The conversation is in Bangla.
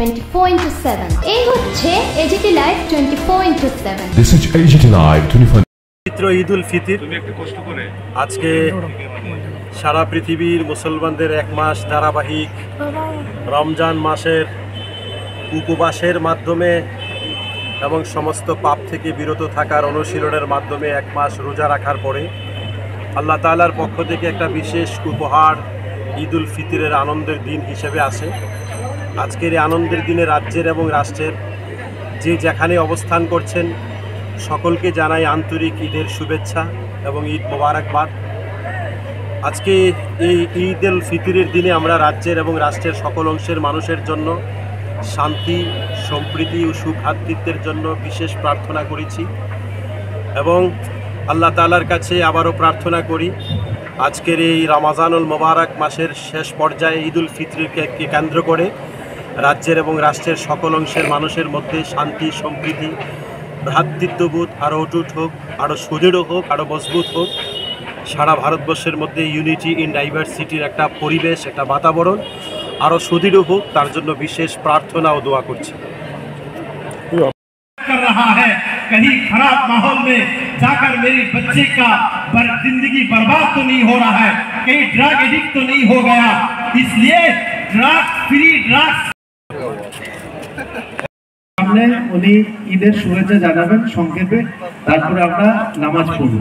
24/7 এই হচ্ছে AGT live 24/7 This is AGT Live 24 পবিত্র ঈদ উল ফিতর আজকে সারা পৃথিবীর মুসলমানদের এক মাস ধারাবাহিক রমজান মাসের উপবাসের মাধ্যমে এবং সমস্ত পাপ থেকে বিরত থাকার অনুশীলনের মাধ্যমে এক মাস রোজা রাখার পরে আল্লাহ তাআলার পক্ষ থেকে একটা বিশেষ উপহার ঈদ উল ফিতরের আনন্দের দিন হিসেবে আসে। আজকের এই আনন্দের দিনে রাজ্যের এবং রাষ্ট্রের যে যেখানে অবস্থান করছেন সকলকে জানাই আন্তরিক ঈদের শুভেচ্ছা এবং ঈদ মোবারকবাদ। আজকে এই ঈদ উল ফিতরের দিনে আমরা রাজ্যের এবং রাষ্ট্রের সকল অংশের মানুষের জন্য শান্তি, সম্প্রীতি ও সুখাদ্যের জন্য বিশেষ প্রার্থনা করেছি এবং আল্লাহ তাআলার কাছে আবারও প্রার্থনা করি আজকের এই রমজানুল মোবারক মাসের শেষ পর্যায়ে ঈদ উল ফিতরকে কেন্দ্র করে রাজ্যের এবং রাষ্ট্রের সকল অংশের মানুষের মধ্যে শান্তি, সম্প্রীতি, ভ্রাতৃত্ববোধ আরও অটুট হোক, আরও সুদৃঢ় হোক, আরও মজবুত হোক। সারা ভারতবর্ষের মধ্যে ইউনিটি ইন ডাইভার্সিটির একটা পরিবেশ, একটা বাতাবরণ আরও সুদৃঢ় হোক, তার জন্য বিশেষ প্রার্থনা ও দোয়া করছি। कर रहा है कहीं खराब माहौल में जाकर मेरी बच्चे का जिंदगी बर्बाद तो नहीं हो रहा है, कहीं ड्रग एडिक्ट तो नहीं हो गया, इसलिए ड्रग फ्री ड्रग्स সামনে উনি ঈদের শুভেচ্ছা জানাবেন সংক্ষেপে, তারপরে আমরা নামাজ পড়ব।